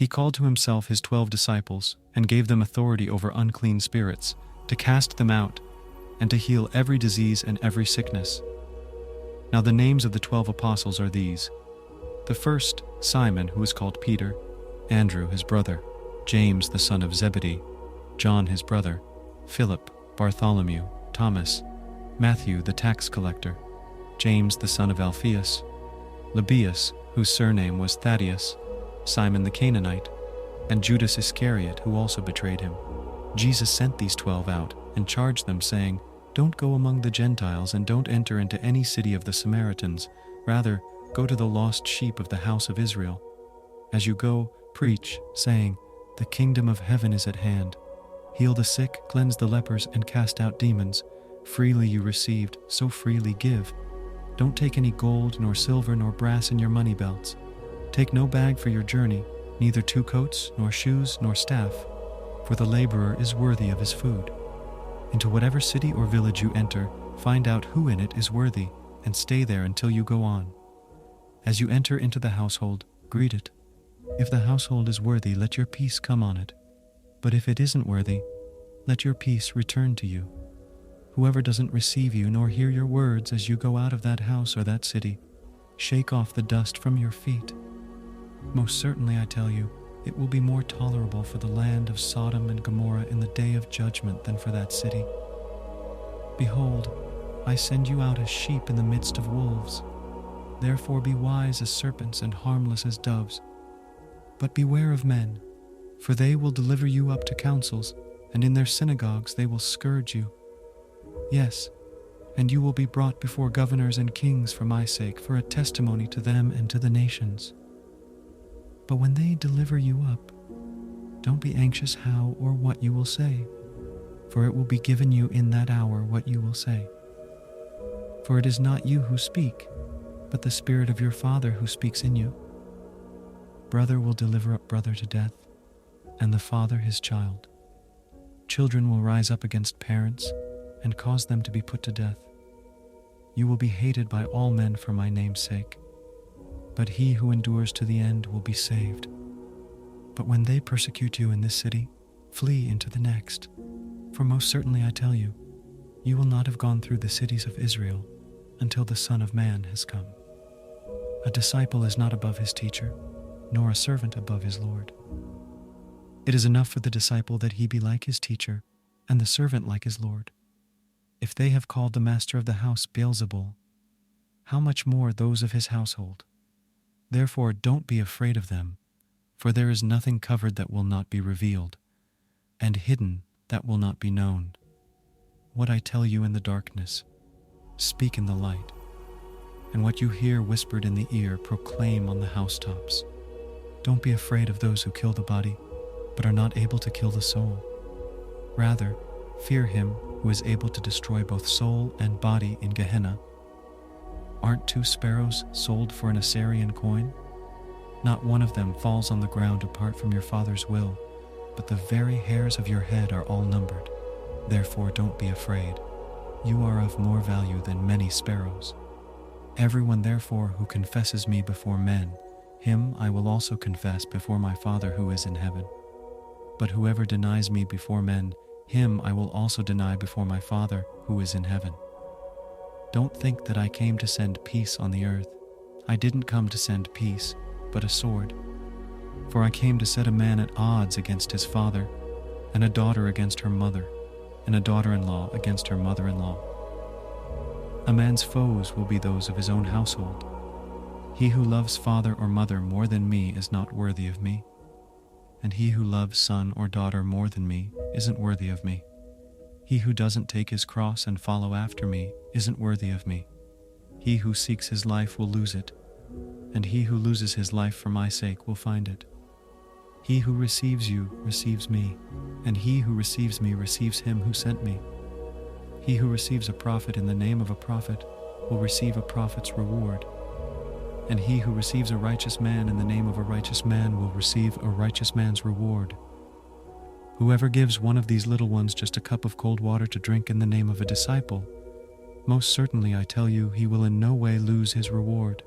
He called to himself his 12 disciples and gave them authority over unclean spirits, to cast them out, and to heal every disease and every sickness. Now the names of the 12 apostles are these: the first, Simon, who is called Peter; Andrew his brother; James the son of Zebedee; John his brother; Philip; Bartholomew; Thomas; Matthew the tax collector; James the son of Alphaeus; Lebbaeus, whose surname was Thaddaeus; Simon the Canaanite; and Judas Iscariot, who also betrayed him. Jesus sent these 12 out and charged them, saying, "Don't go among the Gentiles, and don't enter into any city of the Samaritans. Rather, go to the lost sheep of the house of Israel. As you go, preach, saying, 'The kingdom of heaven is at hand.' Heal the sick, cleanse the lepers, and cast out demons. Freely you received, so freely give. Don't take any gold, nor silver, nor brass in your money belts. Take no bag for your journey, neither 2 coats, nor shoes, nor staff, for the laborer is worthy of his food. Into whatever city or village you enter, find out who in it is worthy, and stay there until you go on. As you enter into the household, greet it. If the household is worthy, let your peace come on it. But if it isn't worthy, let your peace return to you. Whoever doesn't receive you nor hear your words as you go out of that house or that city, shake off the dust from your feet. Most certainly, I tell you, it will be more tolerable for the land of Sodom and Gomorrah in the day of judgment than for that city. Behold, I send you out as sheep in the midst of wolves. Therefore be wise as serpents and harmless as doves. But beware of men, for they will deliver you up to councils, and in their synagogues they will scourge you. Yes, and you will be brought before governors and kings for my sake, for a testimony to them and to the nations. But when they deliver you up, don't be anxious how or what you will say, for it will be given you in that hour what you will say. For it is not you who speak, but the Spirit of your Father who speaks in you. Brother will deliver up brother to death, and the father his child. Children will rise up against parents and cause them to be put to death. You will be hated by all men for my name's sake, but he who endures to the end will be saved. But when they persecute you in this city, flee into the next. For most certainly I tell you, you will not have gone through the cities of Israel until the Son of Man has come. A disciple is not above his teacher, nor a servant above his Lord. It is enough for the disciple that he be like his teacher, and the servant like his Lord. If they have called the master of the house Beelzebul, how much more those of his household? Therefore don't be afraid of them, for there is nothing covered that will not be revealed, and hidden that will not be known. What I tell you in the darkness, speak in the light, and what you hear whispered in the ear, proclaim on the housetops. Don't be afraid of those who kill the body, but are not able to kill the soul. Rather, fear him who is able to destroy both soul and body in Gehenna. Aren't 2 sparrows sold for an Assyrian coin? Not one of them falls on the ground apart from your Father's will, but the very hairs of your head are all numbered. Therefore don't be afraid. You are of more value than many sparrows. Everyone therefore who confesses me before men, him I will also confess before my Father who is in heaven. But whoever denies me before men, him I will also deny before my Father who is in heaven. Don't think that I came to send peace on the earth. I didn't come to send peace, but a sword. For I came to set a man at odds against his father, and a daughter against her mother, and a daughter-in-law against her mother-in-law. A man's foes will be those of his own household. He who loves father or mother more than me is not worthy of me, and he who loves son or daughter more than me isn't worthy of me. He who doesn't take his cross and follow after me isn't worthy of me. He who seeks his life will lose it, and he who loses his life for my sake will find it. He who receives you receives me, and he who receives me receives him who sent me. He who receives a prophet in the name of a prophet will receive a prophet's reward, and he who receives a righteous man in the name of a righteous man will receive a righteous man's reward. Whoever gives one of these little ones just a cup of cold water to drink in the name of a disciple, most certainly I tell you, he will in no way lose his reward.